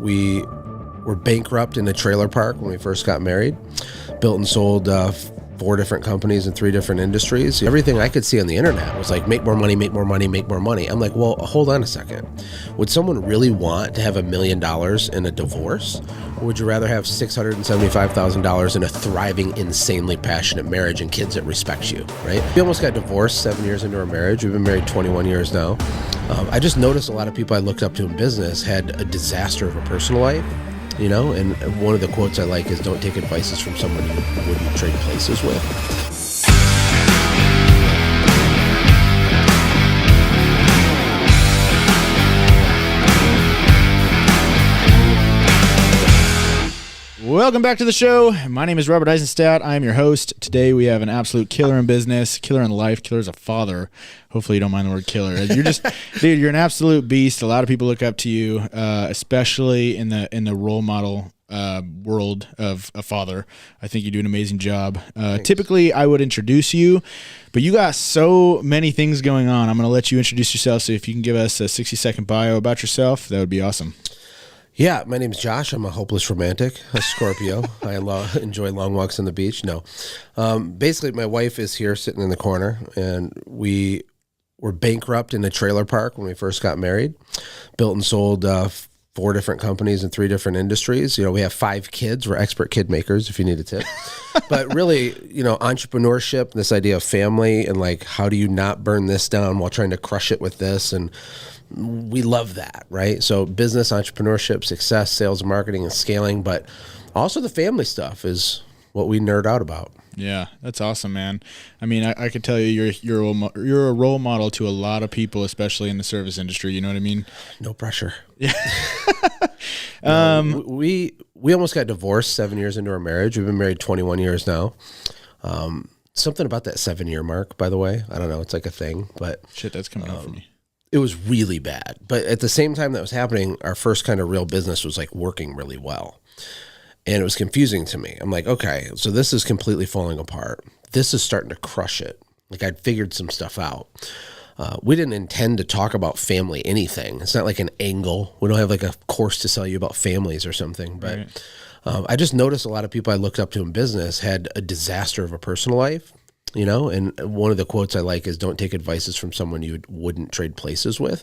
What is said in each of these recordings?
we were bankrupt in a trailer park when we first got married. Built and sold 4 different companies in 3 different industries. Everything I could see on the internet was like, make more money, make more money, make more money. I'm like, well, hold on a second. Would someone really want to have $1 million in a divorce? Or would you rather have $675,000 in a thriving, insanely passionate marriage and kids that respect you, right? We almost got divorced 7 years into our marriage. We've been married 21 years now. I just noticed a lot of people I looked up to in business had a disaster of a personal life. You know, and one of the quotes I like is, don't take advices from someone you wouldn't trade places with. Welcome back to the show. My name is Robert Eisenstadt. I am your host. Today we have an absolute killer in business, killer in life, killer as a father. Hopefully you don't mind the word killer. You're just, dude, you're an absolute beast. A lot of people look up to you, especially in the role model world of a father. I think you do an amazing job. Typically I would introduce you, but you got so many things going on. I'm going to let you introduce yourself. So if you can give us a 60-second bio about yourself, that would be awesome. Yeah, my name's Josh. I'm a hopeless romantic, a Scorpio. I enjoy long walks on the beach. No. Basically, my wife is here sitting in the corner, and we were bankrupt in a trailer park when we first got married. Built and sold 4 different companies in 3 different industries. You know, we have 5 kids. We're expert kid makers, if you need a tip. But really, you know, entrepreneurship, this idea of family, and like, how do you not burn this down while trying to crush it with this? And we love that, right? So business, entrepreneurship, success, sales, marketing, and scaling, but also the family stuff is what we nerd out about. Yeah, that's awesome, man. I mean, I could tell you you're a role model to a lot of people, especially in the service industry. You know what I mean? No pressure. Yeah. We almost got divorced 7 years into our marriage. We've been married 21 years now. Something about that 7-year mark, by the way. I don't know. It's like a thing, but shit, that's coming up for me. It was really bad. But at the same time that was happening, our first kind of real business was like working really well. And it was confusing to me. I'm like, okay, so this is completely falling apart. This is starting to crush it. Like, I'd figured some stuff out. We didn't intend to talk about family anything. It's not like an angle. We don't have like a course to sell you about families or something. But right. I just noticed a lot of people I looked up to in business had a disaster of a personal life. You know, and one of the quotes I like is, don't take advices from someone you wouldn't trade places with.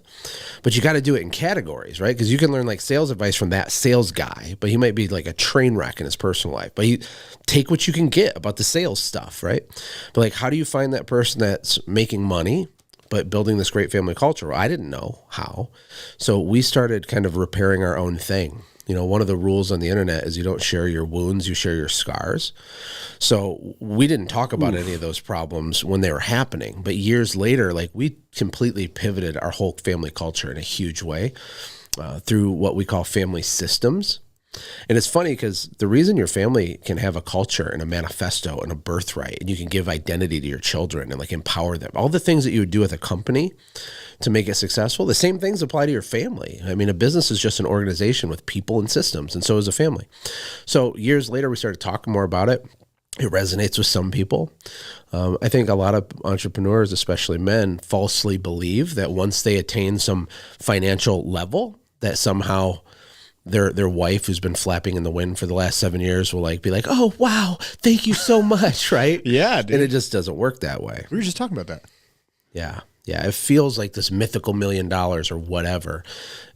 But you got to do it in categories, right? Because you can learn like sales advice from that sales guy, but he might be like a train wreck in his personal life. But you take what you can get about the sales stuff, right? But like, how do you find that person that's making money but building this great family culture? Well, I didn't know how. So we started kind of repairing our own thing. You know, one of the rules on the internet is you don't share your wounds, you share your scars. So we didn't talk about any of those problems when they were happening. But years later, like, we completely pivoted our whole family culture in a huge way through what we call family systems. And it's funny because the reason your family can have a culture and a manifesto and a birthright, and you can give identity to your children and like empower them, all the things that you would do with a company to make it successful, the same things apply to your family. I mean, a business is just an organization with people and systems, and so is a family. So years later, we started talking more about it. It resonates with some people. I think a lot of entrepreneurs, especially men, falsely believe that once they attain some financial level, that somehow their wife, who's been flapping in the wind for the last 7 years, will like be like, oh, wow, thank you so much, right? Yeah, dude. And it just doesn't work that way. We were just talking about that. Yeah. Yeah, it feels like this mythical $1 million or whatever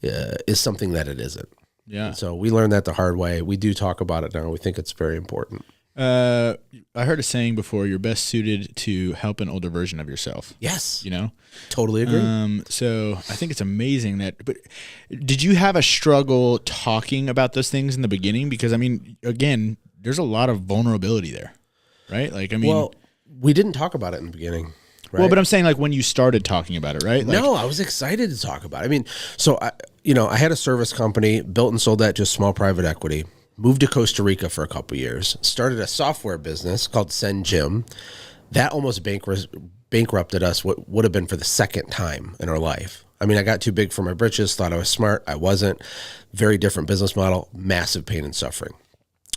is something that it isn't. Yeah. And so we learned that the hard way. We do talk about it now. We think it's very important. I heard a saying before, you're best suited to help an older version of yourself. Yes. You know? Totally agree. So I think it's amazing that, but did you have a struggle talking about those things in the beginning? Because I mean, again, there's a lot of vulnerability there, right? Like, I mean, well, we didn't talk about it in the beginning. Right? Well, but I'm saying like when you started talking about it, right? Like, no, I was excited to talk about it. I mean, so I had a service company, built and sold that to small private equity, moved to Costa Rica for a couple of years, started a software business called Send Gym. That almost bankrupted us, what would have been for the second time in our life. I mean, I got too big for my britches, thought I was smart. I wasn't. Very different business model, massive pain and suffering.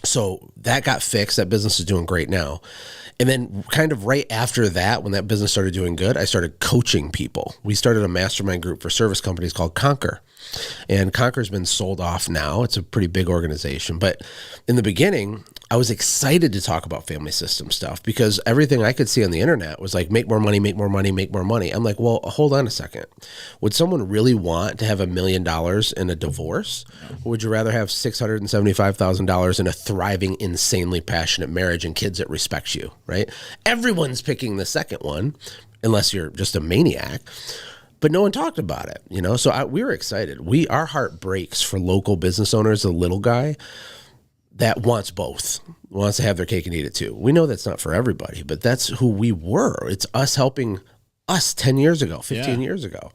So that got fixed. That business is doing great now. And then kind of right after that, when that business started doing good, I started coaching people. We started a mastermind group for service companies called Conquer. And Conquer's been sold off now. It's a pretty big organization. But in the beginning, I was excited to talk about family system stuff because everything I could see on the internet was like, make more money, make more money, make more money. I'm like, well, hold on a second. Would someone really want to have $1 million in a divorce? Or would you rather have $675,000 in a thriving, insanely passionate marriage and kids that respect you, right? Everyone's picking the second one, unless you're just a maniac. But no one talked about it, you know? So we were excited. Our heart breaks for local business owners, the little guy that wants both, wants to have their cake and eat it too. We know that's not for everybody, but that's who we were. It's us helping us 10 years ago, 15 years ago.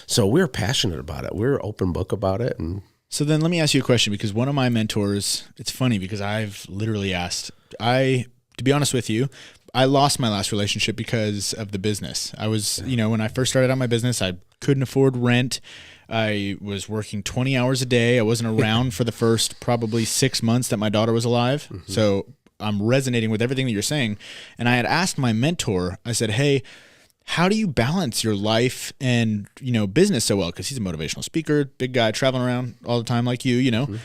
So we were passionate about it. We were open book about it. And so then let me ask you a question, because one of my mentors, it's funny because I've literally asked, to be honest with you, I lost my last relationship because of the business. I was, when I first started out my business, I couldn't afford rent. I was working 20 hours a day. I wasn't around for the first probably 6 months that my daughter was alive. Mm-hmm. So I'm resonating with everything that you're saying. And I had asked my mentor, I said, hey, how do you balance your life and, business so well? Because he's a motivational speaker, big guy, traveling around all the time like you, Mm-hmm.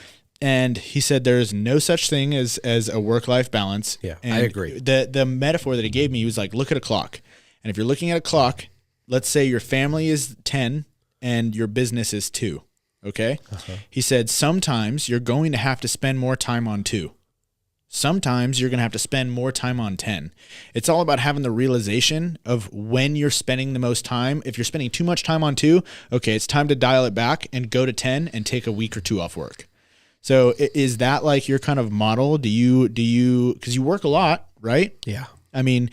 And he said there's no such thing as a work-life balance. Yeah, and I agree. The metaphor that he gave me, he was like, look at a clock. And if you're looking at a clock, let's say your family is 10 and your business is 2, okay? Uh-huh. He said sometimes you're going to have to spend more time on 2. Sometimes you're going to have to spend more time on 10. It's all about having the realization of when you're spending the most time. If you're spending too much time on 2, okay, it's time to dial it back and go to 10 and take a week or 2 off work. So is that like your kind of model? Do you, because you work a lot, right? Yeah. I mean,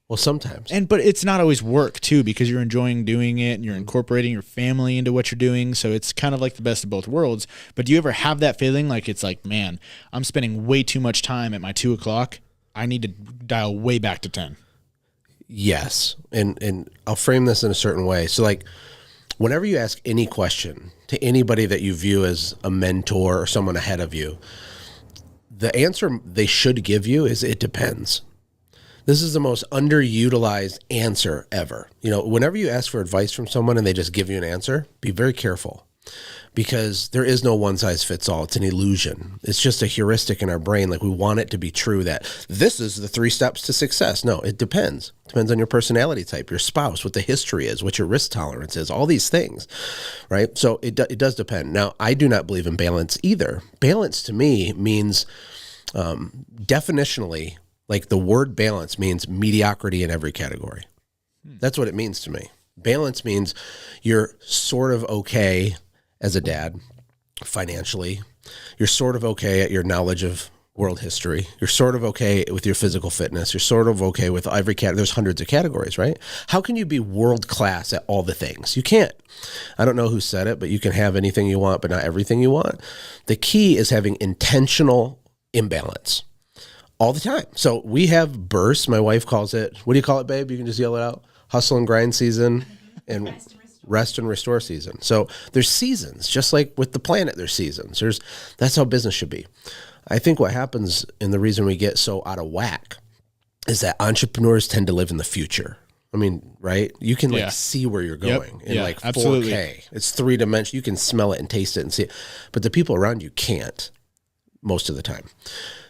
well, sometimes. But it's not always work too, because you're enjoying doing it and you're incorporating your family into what you're doing. So it's kind of like the best of both worlds. But do you ever have that feeling like it's like, man, I'm spending way too much time at my 2 o'clock. I need to dial way back to 10. Yes. And I'll frame this in a certain way. So like, whenever you ask any question to anybody that you view as a mentor or someone ahead of you, the answer they should give you is it depends. This is the most underutilized answer ever. Whenever you ask for advice from someone and they just give you an answer, be very careful, because there is no one size fits all. It's an illusion. It's just a heuristic in our brain. Like we want it to be true that this is the 3 steps to success. No, it depends. It depends on your personality type, your spouse, what the history is, what your risk tolerance is, all these things, right? So it does depend. Now, I do not believe in balance either. Balance to me means definitionally, like the word balance means mediocrity in every category. That's what it means to me. Balance means you're sort of okay as a dad financially. You're sort of okay at your knowledge of world history. You're sort of okay with your physical fitness. You're sort of okay with every category. There's hundreds of categories, right? How can you be world class at all the things? You can't. I don't know who said it, but you can have anything you want, but not everything you want. The key is having intentional imbalance all the time. So we have bursts. My wife calls it, what do you call it, babe? You can just yell it out. Hustle and grind season and rest and restore season. So there's seasons, just like with the planet, there's seasons. That's how business should be. I think what happens, and the reason we get so out of whack, is that entrepreneurs tend to live in the future. I mean, right? You can see where you're going in like 4K. Absolutely. It's 3-dimensional. You can smell it and taste it and see it. But the people around you can't most of the time.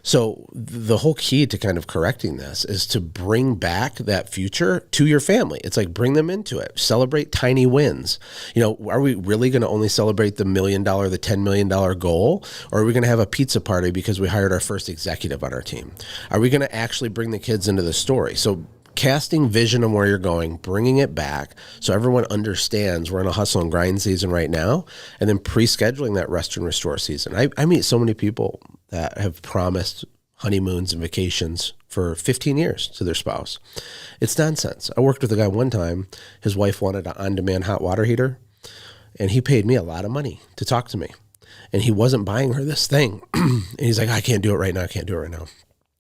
So the whole key to kind of correcting this is to bring back that future to your family. It's like bring them into it. Celebrate tiny wins. Are we really going to only celebrate the $1 million, the $10 million goal? Or are we going to have a pizza party because we hired our first executive on our team? Are we going to actually bring the kids into the story? So casting vision on where you're going, bringing it back so everyone understands we're in a hustle and grind season right now, and then pre-scheduling that rest and restore season. I meet so many people that have promised honeymoons and vacations for 15 years to their spouse. It's nonsense. I worked with a guy one time, his wife wanted an on-demand hot water heater, and he paid me a lot of money to talk to me. And he wasn't buying her this thing. And he's like, I can't do it right now. I can't do it right now.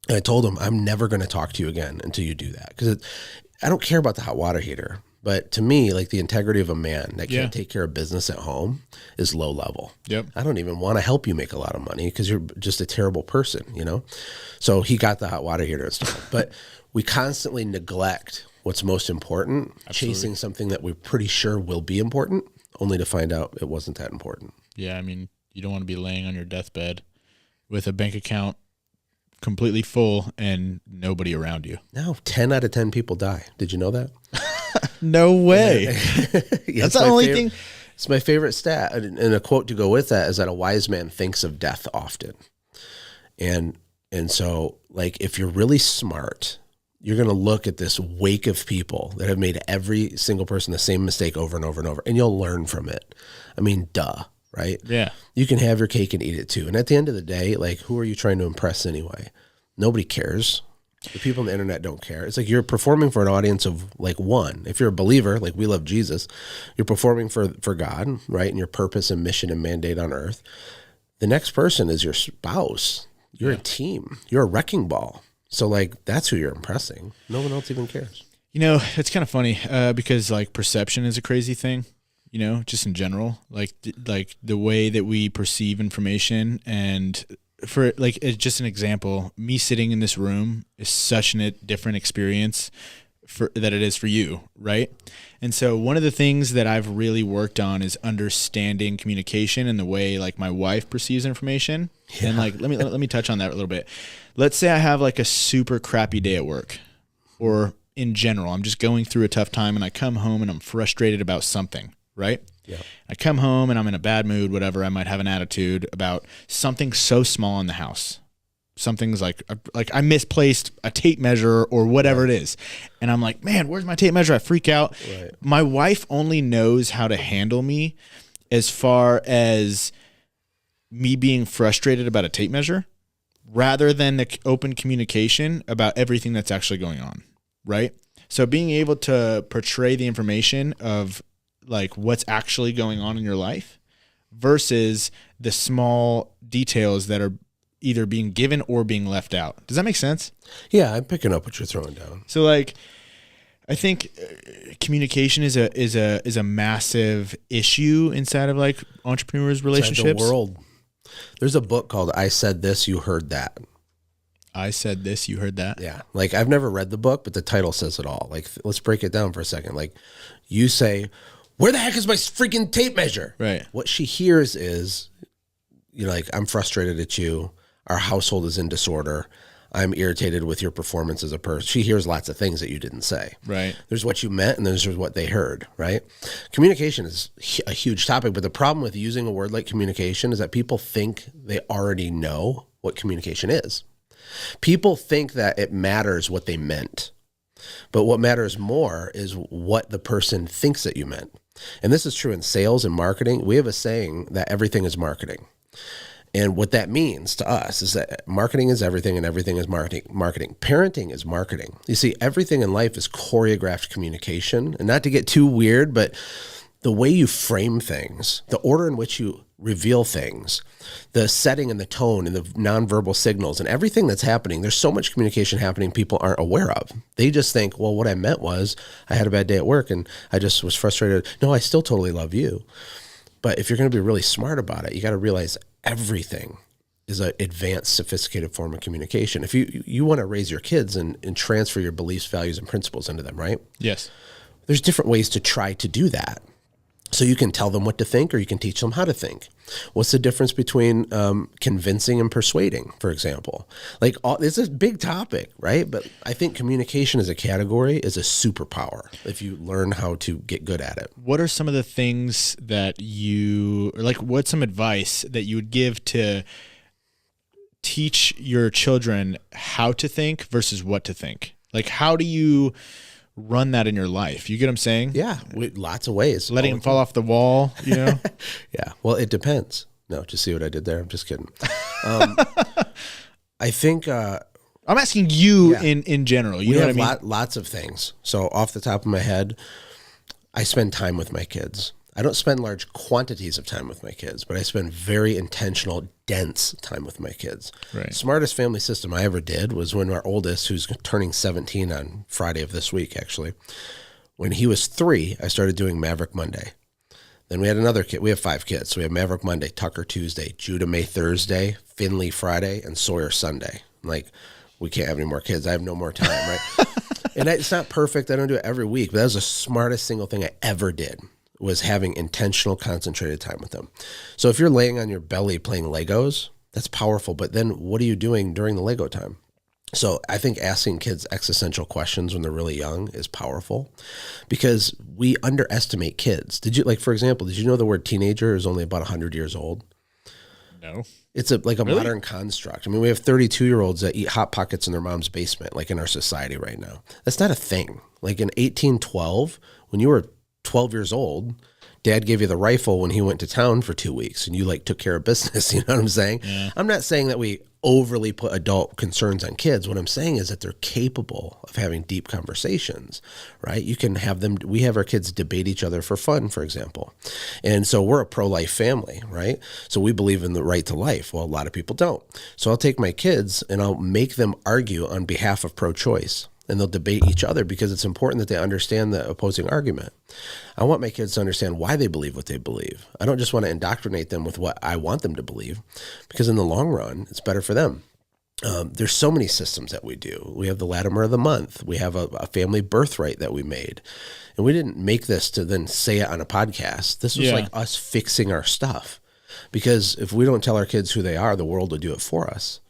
And I told him, I'm never going to talk to you again until you do that. Because I don't care about the hot water heater. But to me, like the integrity of a man that can't take care of business at home is low level. Yep. I don't even want to help you make a lot of money because you're just a terrible person, So he got the hot water heater installed. But we constantly neglect what's most important, chasing something that we're pretty sure will be important only to find out it wasn't that important. Yeah, I mean, you don't want to be laying on your deathbed with a bank account completely full and nobody around you. No, 10 out of 10 people die. Did you know that? No way. Yeah, That's the only thing. It's my favorite stat. And a quote to go with that is that a wise man thinks of death often. And so, like, if you're really smart, you're going to look at this wake of people that have made every single person the same mistake over and over and over, and you'll learn from it. I mean, duh, right? Yeah. You can have your cake and eat it too. And at the end of the day, like, who are you trying to impress anyway? Nobody cares. The people on the internet don't care. It's like you're performing for an audience of like one. If you're a believer, like we love Jesus, you're performing for God, right? And your purpose and mission and mandate on earth. The next person is your spouse. You're a team. You're a wrecking ball. So like that's who you're impressing. No one else even cares. You know, it's kind of funny because like perception is a crazy thing, you know, just in general, like the way that we perceive information. And for like, it's just an example, me sitting in this room is such a different experience that it is for you. Right. And so one of the things that I've really worked on is understanding communication and the way like my wife perceives information. Yeah. And like, let me touch on that a little bit. Let's say I have like a super crappy day at work, or in general, I'm just going through a tough time and I come home and I'm frustrated about something, right? Yeah. I come home and I'm in a bad mood, whatever. I might have an attitude about something so small in the house. Something's like I misplaced a tape measure or whatever it is. And I'm like, man, where's my tape measure? I freak out. Right. My wife only knows how to handle me as far as me being frustrated about a tape measure rather than the open communication about everything that's actually going on. Right. So being able to portray the information of like what's actually going on in your life versus the small details that are either being given or being left out. Does that make sense? Yeah, I'm picking up what you're throwing down. So like, I think communication is a massive issue inside of like entrepreneurs' relationships. Inside the world. There's a book called I Said This, You Heard That. I said this, you heard that. Yeah. Like I've never read the book, but the title says it all. Like, let's break it down for a second. Like you say, where the heck is my freaking tape measure? Right. What she hears is, you're like, I'm frustrated at you. Our household is in disorder. I'm irritated with your performance as a person. She hears lots of things that you didn't say. Right. There's what you meant and there's what they heard, right? Communication is a huge topic, but the problem with using a word like communication is that people think they already know what communication is. People think that it matters what they meant, but what matters more is what the person thinks that you meant. And this is true in sales and marketing. We have a saying that everything is marketing. And what that means to us is that marketing is everything and everything is marketing. Parenting is marketing. You see, everything in life is choreographed communication. And not to get too weird, but the way you frame things, the order in which you reveal things, the setting and the tone and the nonverbal signals and everything that's happening, there's so much communication happening people aren't aware of. They just think, well, what I meant was I had a bad day at work and I just was frustrated. No, I still totally love you. But if you're going to be really smart about it, you got to realize everything is an advanced, sophisticated form of communication. If you want to raise your kids and transfer your beliefs, values, and principles into them, right? Yes. There's different ways to try to do that. So you can tell them what to think or you can teach them how to think. What's the difference between convincing and persuading, for example? Like, it's a big topic, right? But I think communication as a category is a superpower if you learn how to get good at it. What are some of the things that what's some advice that you would give to teach your children how to think versus what to think? Like, how do you run that in your life? You get what I'm saying? Yeah, lots of ways. Letting them fall off the wall, you know? Yeah, well, it depends. No, just see what I did there? I'm just kidding. I think... I'm asking you in general. You know what I mean? Lots of things. So off the top of my head, I spend time with my kids. I don't spend large quantities of time with my kids, but I spend very intentional, dense time with my kids. Right. Smartest family system I ever did was when our oldest, who's turning 17 on Friday of this week, actually, when he was 3, I started doing Maverick Monday. Then we had another kid. We have 5 kids. So we have Maverick Monday, Tucker Tuesday, Judah May Thursday, Finley Friday, and Sawyer Sunday. I'm like, we can't have any more kids. I have no more time, right? And it's not perfect. I don't do it every week, but that was the smartest single thing I ever did. was having intentional, concentrated time with them. So if you're laying on your belly playing Legos, that's powerful. But then what are you doing during the Lego time? So I think asking kids existential questions when they're really young is powerful because we underestimate kids. Did you, like, for example, did you know the word teenager is only about 100 years old? No. It's like a modern construct. I mean, we have 32-year-olds that eat Hot Pockets in their mom's basement, like in our society right now. That's not a thing. Like in 1812, when you were 12 years old, Dad gave you the rifle when he went to town for 2 weeks and you like took care of business. You know what I'm saying? Yeah. I'm not saying that we overly put adult concerns on kids. What I'm saying is that they're capable of having deep conversations, right? You can have them, we have our kids debate each other for fun, for example. And so we're a pro-life family, right? So we believe in the right to life. Well, a lot of people don't. So I'll take my kids and I'll make them argue on behalf of pro-choice. And they'll debate each other because it's important that they understand the opposing argument. I want my kids to understand why they believe what they believe. I don't just want to indoctrinate them with what I want them to believe, because in the long run, it's better for them. There's so many systems that we do. We have the Latimer of the Month. We have a family birthright that we made. And we didn't make this to then say it on a podcast. This was like us fixing our stuff. Because if we don't tell our kids who they are, the world will do it for us.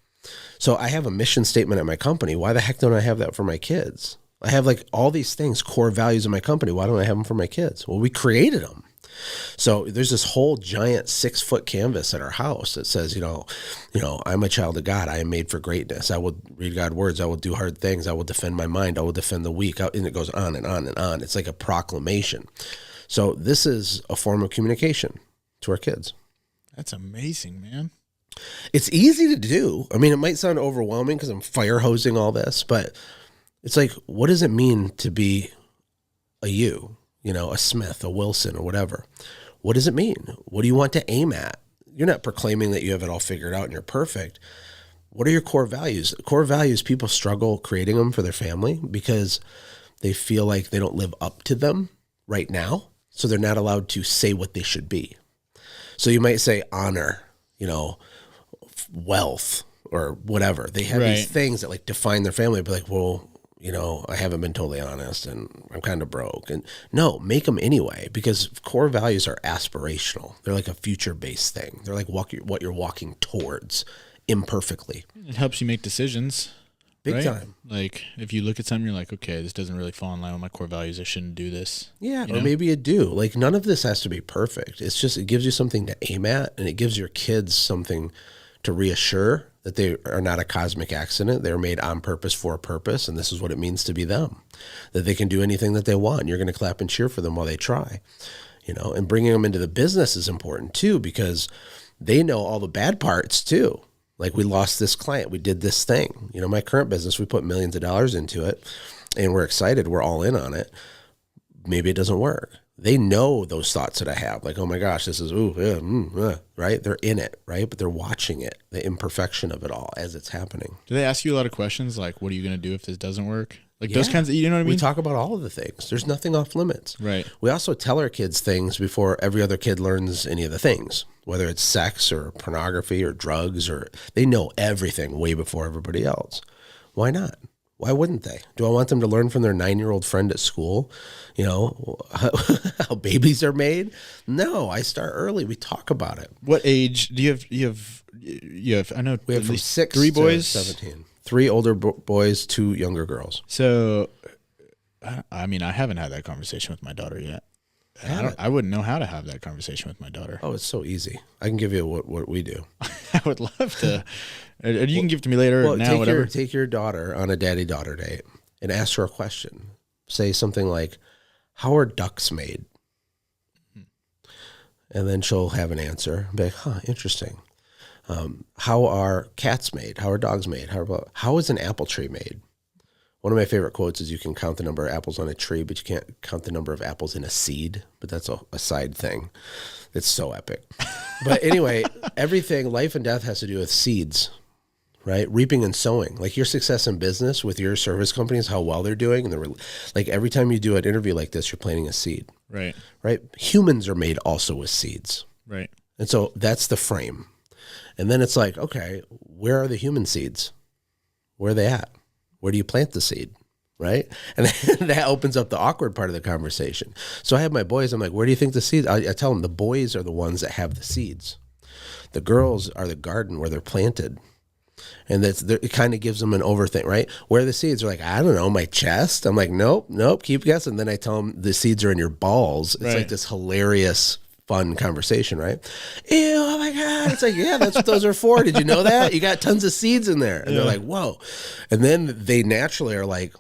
So I have a mission statement at my company. Why the heck don't I have that for my kids? I have like all these things, core values in my company. Why don't I have them for my kids? Well, we created them. So there's this whole giant 6-foot canvas at our house that says, you know, I'm a child of God. I am made for greatness. I will read God's words. I will do hard things. I will defend my mind. I will defend the weak. And it goes on and on and on. It's like a proclamation. So this is a form of communication to our kids. That's amazing, man. It's easy to do. I mean, it might sound overwhelming because I'm fire hosing all this, but it's like, what does it mean to be a a Smith, a Wilson, or whatever? What does it mean? What do you want to aim at? You're not proclaiming that you have it all figured out and you're perfect. What are your core values? Core values, people struggle creating them for their family because they feel like they don't live up to them right now. So they're not allowed to say what they should be. So you might say honor, wealth or whatever. They have these things that like define their family, but like, well, I haven't been totally honest and I'm kind of broke. And no, make them anyway, because core values are aspirational. They're like a future-based thing. They're like what you're walking towards imperfectly. It helps you make decisions. Big time. Like if you look at something, you're like, okay, this doesn't really fall in line with my core values. I shouldn't do this. Yeah. Or maybe you do. Like none of this has to be perfect. It's just, it gives you something to aim at, and it gives your kids something to reassure that they are not a cosmic accident. They're made on purpose for a purpose. And this is what it means to be them, that they can do anything that they want. You're going to clap and cheer for them while they try, and bringing them into the business is important too, because they know all the bad parts too. Like we lost this client, we did this thing, my current business, we put millions of dollars into it and we're excited. We're all in on it. Maybe it doesn't work. They know those thoughts that I have, like, oh my gosh, this is, right? They're in it, right? But they're watching it, the imperfection of it all as it's happening. Do they ask you a lot of questions? Like, what are you going to do if this doesn't work? Like those kinds of, you know what I mean? We talk about all of the things. There's nothing off limits. Right. We also tell our kids things before every other kid learns any of the things, whether it's sex or pornography or drugs, or they know everything way before everybody else. Why not? Why wouldn't they? Do I want them to learn from their 9-year-old friend at school, how babies are made? No, I start early. We talk about it. What age do you have? I know we have from 6 3 boys, to 17. 3 older boys, 2 younger girls. So, I mean, I haven't had that conversation with my daughter yet. I wouldn't know how to have that conversation with my daughter. Oh, it's so easy. I can give you what we do. I would love to. You can give it to me later or now, whatever. Take your daughter on a daddy-daughter date and ask her a question. Say something like, how are ducks made? And then she'll have an answer. Be like, interesting. How are cats made? How are dogs made? How is an apple tree made? One of my favorite quotes is, you can count the number of apples on a tree, but you can't count the number of apples in a seed. But that's a side thing. It's so epic. But anyway, everything, life and death, has to do with seeds, right? Reaping and sowing. Like your success in business with your service companies, how well they're doing. And like every time you do an interview like this, you're planting a seed. Right. Right. Humans are made also with seeds. Right. And so that's the frame. And then it's like, okay, where are the human seeds? Where are they at? Where do you plant the seed? right? And that opens up the awkward part of the conversation. So I have my boys, I'm like, where do you think the seeds, I tell them the boys are the ones that have the seeds. The girls are the garden where they're planted. And it kind of gives them an overthink, right? Where are the seeds? They're like, I don't know, my chest. I'm like, nope, keep guessing. Then I tell them the seeds are in your balls. It's like this hilarious, fun conversation, right? Ew, oh my God. It's like, yeah, that's what those are for. Did you know that? You got tons of seeds in there. And they're like, whoa. And then they naturally are like,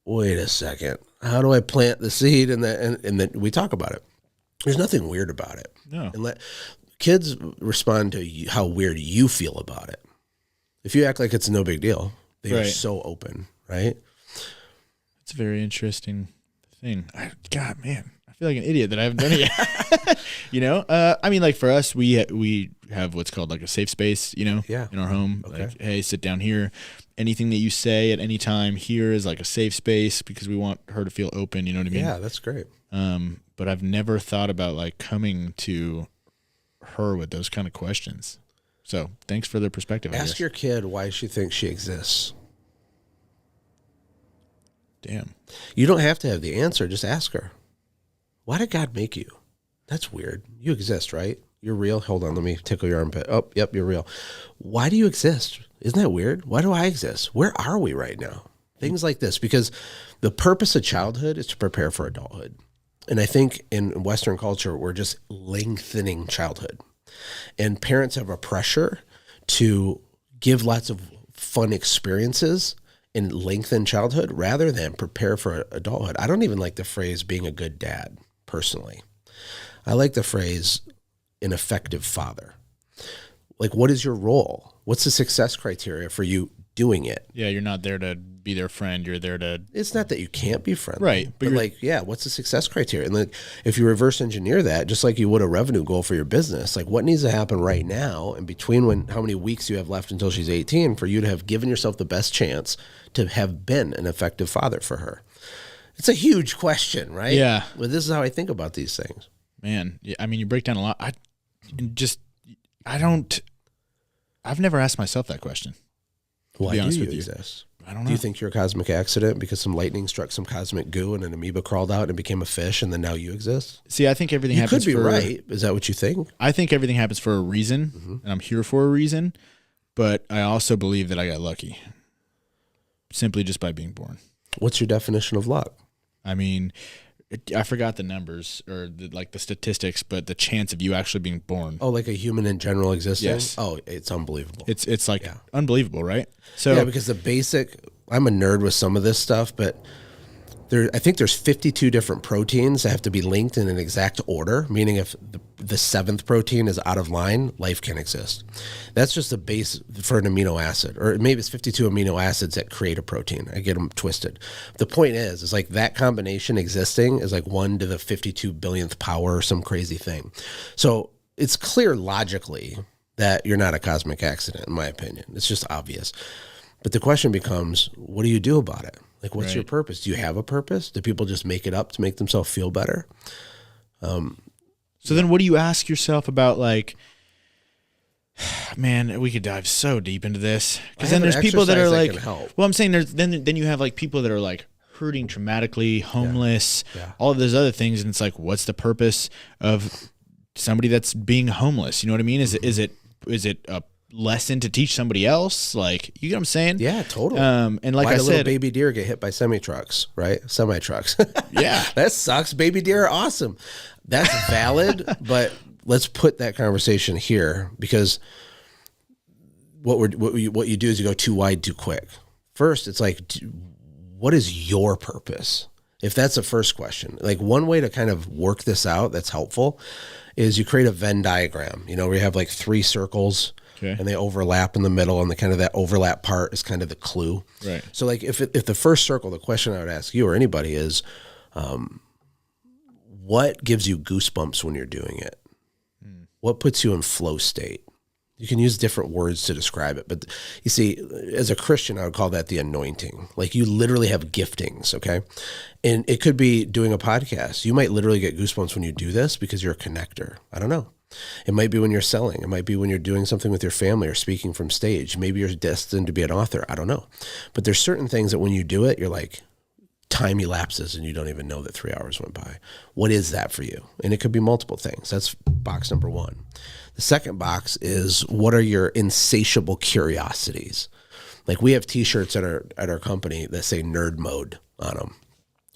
wait a second. How do I plant the seed? And then we talk about it. There's nothing weird about it. No. And let kids respond to how weird you feel about it. If you act like it's no big deal, they are so open, right? It's a very interesting thing. God, man, I feel like an idiot that I haven't done it yet. You know, I mean, like for us, we have what's called like a safe space, you know, in our home. Okay. Like, hey, sit down here. Anything that you say at any time here is like a safe space because we want her to feel open. You know what I mean? Yeah, that's great. But I've never thought about like coming to her with those kind of questions. So thanks for the perspective. Ask your kid why she thinks she exists. Damn. You don't have to have the answer. Just ask her. Why did God make you? That's weird. You exist, right? You're real. Hold on. Let me tickle your armpit. Oh, yep, you're real. Why do you exist? Isn't that weird? Why do I exist? Where are we right now? Things like this. Because the purpose of childhood is to prepare for adulthood. And I think in Western culture, we're just lengthening childhood. And parents have a pressure to give lots of fun experiences and lengthen childhood rather than prepare for adulthood. I don't even like the phrase being a good dad, personally. I like the phrase an effective father. Like, what is your role? What's the success criteria for you doing it? Yeah, you're not there to be their friend. You're there to... It's not that you can't be friendly. Right. But like, yeah, what's the success criteria? And like, if you reverse engineer that, just like you would a revenue goal for your business, like what needs to happen right now and between how many weeks you have left until she's 18 for you to have given yourself the best chance to have been an effective father for her? It's a huge question, right? Yeah. But this is how I think about these things. Man, I mean, you break down a lot. I've never asked myself that question. Why do you exist? I don't know. Do you think you're a cosmic accident because some lightning struck some cosmic goo and an amoeba crawled out and became a fish and then now you exist? See, I think everything happens for... You could be right. Is that what you think? I think everything happens for a reason, and I'm here for a reason, but I also believe that I got lucky simply just by being born. What's your definition of luck? I mean... I forgot the numbers or the statistics, but the chance of you actually being born. Oh, like a human in general existing? Yes. Oh, it's unbelievable. It's like unbelievable, right? So yeah, because I'm a nerd with some of this stuff, but I think there's 52 different proteins that have to be linked in an exact order, meaning if the seventh protein is out of line, life can't exist. That's just the base for an amino acid, or maybe it's 52 amino acids that create a protein. I get them twisted. The point is like that combination existing is like 1 to the 52 billionth power or some crazy thing. So it's clear logically that you're not a cosmic accident, in my opinion. It's just obvious. But the question becomes, what do you do about it? Like, what's your purpose? Do you have a purpose? Do people just make it up to make themselves feel better? So then what do you ask yourself about, like, man, we could dive so deep into this. Because then there's people that are like, well, I'm saying then you have like people that are like hurting traumatically, homeless, all of those other things. And it's like, what's the purpose of somebody that's being homeless? You know what I mean? Is it a lesson to teach somebody else? Like, you get what I'm saying? Yeah, totally. And like Why I do said, little baby deer get hit by semi-trucks, right? Semi-trucks. Yeah. That sucks. Baby deer are awesome. That's valid, but let's put that conversation here, because what you do is you go too wide too quick. First, it's like, what is your purpose? If that's the first question, like one way to kind of work this out that's helpful is you create a Venn diagram, where you have like 3 circles. Okay. And they overlap in the middle, and the kind of that overlap part is kind of the clue. Right. So like if the first circle, the question I would ask you or anybody is, what gives you goosebumps when you're doing it? What puts you in flow state? You can use different words to describe it, but you see, as a Christian, I would call that the anointing. Like you literally have giftings, okay? And it could be doing a podcast. You might literally get goosebumps when you do this because you're a connector. I don't know. It might be when you're selling. It might be when you're doing something with your family or speaking from stage. Maybe you're destined to be an author. I don't know. But there's certain things that when you do it, you're like, time elapses and you don't even know that 3 hours went by. What is that for you? And it could be multiple things. That's box number one. The second box is, what are your insatiable curiosities? Like, we have t-shirts at our company that say nerd mode on them.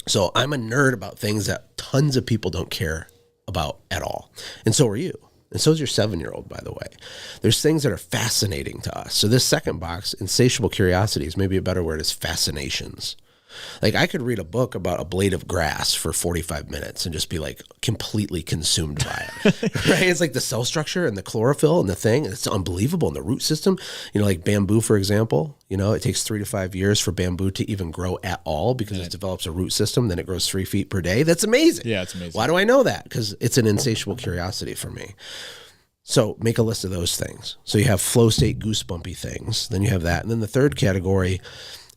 So I'm a nerd about things that tons of people don't care about at all. And so are you. And so is your 7-year-old, by the way. There's things that are fascinating to us. So this second box, insatiable curiosities, maybe a better word is fascinations. Like, I could read a book about a blade of grass for 45 minutes and just be like completely consumed by it, right? It's like the cell structure and the chlorophyll and the thing. It's unbelievable. And the root system, like bamboo, for example, it takes 3 to 5 years for bamboo to even grow at all because it develops a root system. Then it grows 3 feet per day. That's amazing. Yeah, it's amazing. Why do I know that? Because it's an insatiable curiosity for me. So make a list of those things. So you have flow state, goosebumpy things. Then you have that. And then the third category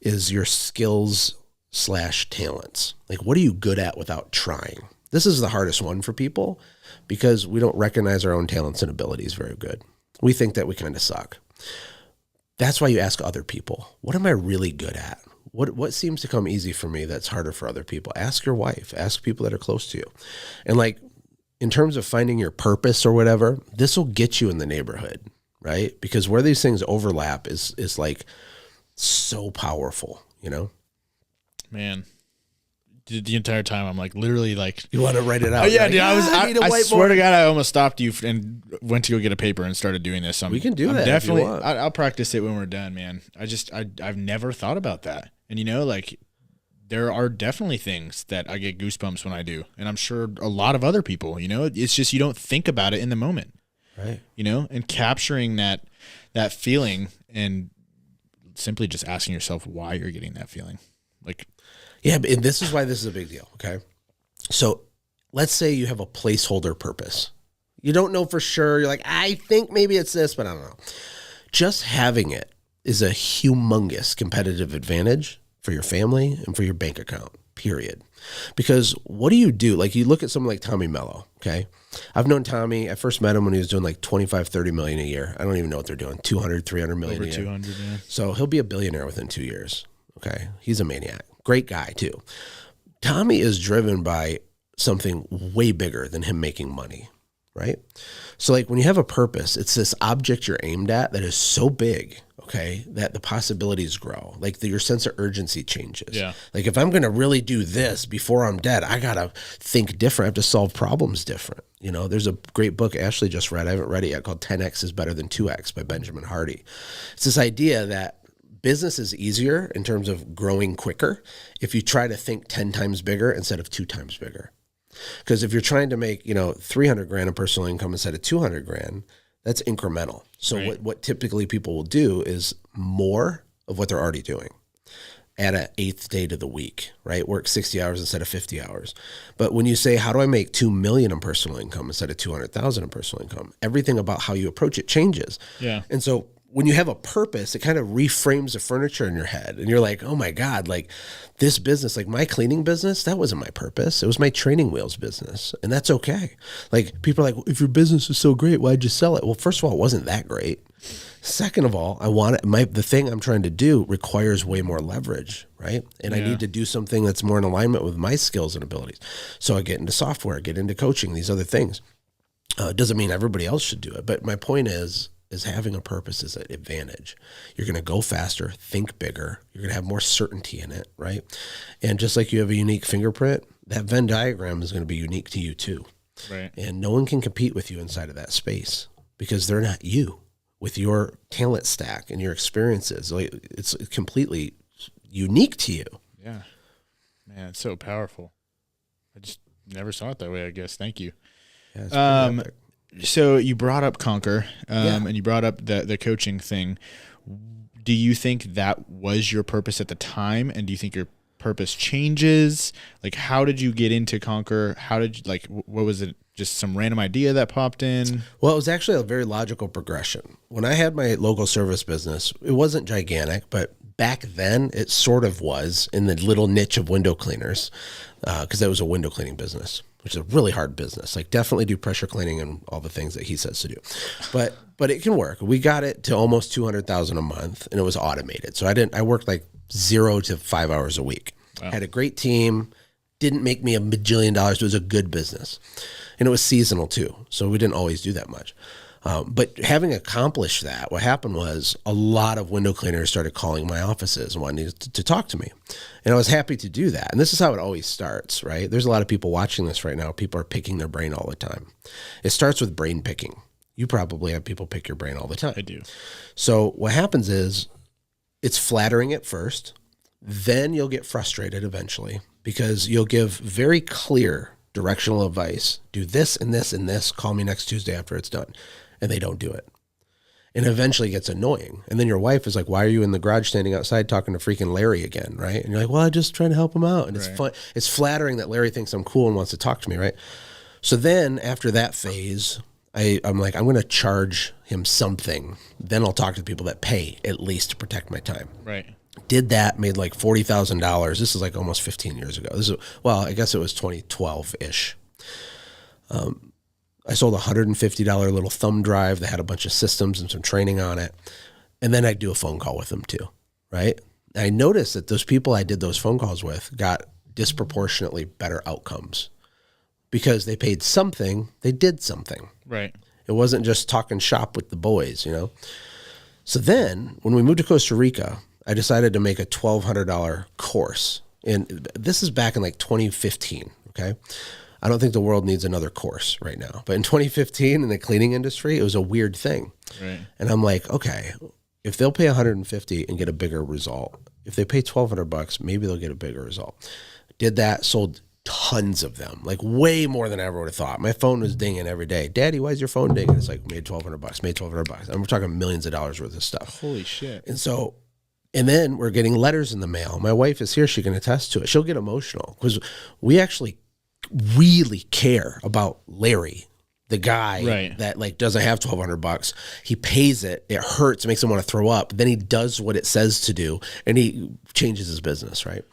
is your skills/talents. Like, what are you good at without trying? This is the hardest one for people because we don't recognize our own talents and abilities very good. We think that we kind of suck. That's why you ask other people, what am I really good at? What seems to come easy for me that's harder for other people? Ask your wife, ask people that are close to you. And like, in terms of finding your purpose or whatever, this will get you in the neighborhood, right? Because where these things overlap is like so powerful, Man, the entire time I'm like literally like, you want to write it out. Oh yeah, like, dude. I swear to God, I almost stopped you and went to go get a paper and started doing this. We can do that. Definitely, if you want. I'll practice it when we're done, man. I've never thought about that, and like, there are definitely things that I get goosebumps when I do, and I'm sure a lot of other people. It's just you don't think about it in the moment, right? And capturing that feeling and simply just asking yourself why you're getting that feeling, like. Yeah, and this is why this is a big deal, okay? So let's say you have a placeholder purpose. You don't know for sure. You're like, I think maybe it's this, but I don't know. Just having it is a humongous competitive advantage for your family and for your bank account, period. Because what do? Like, you look at someone like Tommy Mello, okay? I've known Tommy. I first met him when he was doing like 25, 30 million a year. I don't even know what they're doing, 200, 300 million over a year. 200, yeah. So he'll be a billionaire within 2 years, okay? He's a maniac. Great guy, too. Tommy is driven by something way bigger than him making money, right? So, like, when you have a purpose, it's this object you're aimed at that is so big, okay, that the possibilities grow. Like, your sense of urgency changes. Yeah. Like, if I'm going to really do this before I'm dead, I got to think different. I have to solve problems different. There's a great book Ashlee just read. I haven't read it yet, called 10X is Better Than 2X by Benjamin Hardy. It's this idea that business is easier in terms of growing quicker if you try to think 10 times bigger instead of 2 times bigger. Because if you're trying to make, 300 grand in personal income instead of 200 grand, that's incremental. So right. what typically people will do is more of what they're already doing at an 8th day of the week, right? Work 60 hours instead of 50 hours. But when you say, how do I make 2 million in personal income instead of 200,000 in personal income? Everything about how you approach it changes. Yeah. And so when you have a purpose, it kind of reframes the furniture in your head. And you're like, oh my God, like this business, like my cleaning business, that wasn't my purpose. It was my training wheels business. And that's okay. Like, people are like, if your business is so great, why'd you sell it? Well, first of all, it wasn't that great. Second of all, the thing I'm trying to do requires way more leverage, right? And I need to do something that's more in alignment with my skills and abilities. So I get into software, get into coaching, these other things. Doesn't mean everybody else should do it. But my point is having a purpose is an advantage. You're going to go faster, think bigger. You're going to have more certainty in it, right? And just like you have a unique fingerprint, that Venn diagram is going to be unique to you too. Right. And no one can compete with you inside of that space because they're not you with your talent stack and your experiences. Like, it's completely unique to you. Yeah. Man, it's so powerful. I just never saw it that way, I guess. Thank you. Yeah, it's pretty epic. So you brought up Conquer, and you brought up the coaching thing. Do you think that was your purpose at the time? And do you think your purpose changes? Like, how did you get into Conquer? How did you, like, what was it? Just some random idea that popped in? Well, it was actually a very logical progression. When I had my local service business, it wasn't gigantic, but back then it sort of was in the little niche of window cleaners, because that was a window cleaning business, which is a really hard business. Like, definitely do pressure cleaning and all the things that he says to do. But it can work. We got it to almost 200,000 a month, and it was automated. So I worked like 0 to 5 hours a week. Wow. Had a great team. Didn't make me $1 bajillion. It was a good business. And it was seasonal too. So we didn't always do that much. But having accomplished that, what happened was a lot of window cleaners started calling my offices and wanting to talk to me. And I was happy to do that. And this is how it always starts, right? There's a lot of people watching this right now. People are picking their brain all the time. It starts with brain picking. You probably have people pick your brain all the time. I do. So what happens is it's flattering at first. Then you'll get frustrated eventually because you'll give very clear directional advice. Do this and this and this. Call me next Tuesday after it's done. And they don't do it. And eventually it gets annoying. And then your wife is like, why are you in the garage standing outside talking to freaking Larry again, right? And you're like, well, I'm just trying to help him out. And it's fun. It's flattering that Larry thinks I'm cool and wants to talk to me, right? So then after that phase, I'm like, I'm going to charge him something. Then I'll talk to the people that pay at least to protect my time. Right. Did that, made like $40,000. This is like almost 15 years ago. Well, I guess it was 2012-ish. I sold a $150 little thumb drive that had a bunch of systems and some training on it. And then I'd do a phone call with them too, right? I noticed that those people I did those phone calls with got disproportionately better outcomes because they paid something, they did something. Right. It wasn't just talking shop with the boys, you know? So then when we moved to Costa Rica, I decided to make a $1,200 course. And this is back in like 2015, okay? I don't think the world needs another course right now. But in 2015 in the cleaning industry, it was a weird thing. Right. And I'm like, okay, if they'll pay $150 and get a bigger result, if they pay $1,200, maybe they'll get a bigger result. Did that, sold tons of them, like way more than I ever would have thought. My phone was dinging every day. Daddy, why is your phone dinging? It's like, made $1,200, made $1,200. And we're talking millions of dollars worth of stuff. Holy shit. And then we're getting letters in the mail. My wife is here. She can attest to it. She'll get emotional because we actually really care about Larry, the guy that like doesn't have $1,200. He pays it. It hurts. It makes him want to throw up. Then he does what it says to do and he changes his business. Right.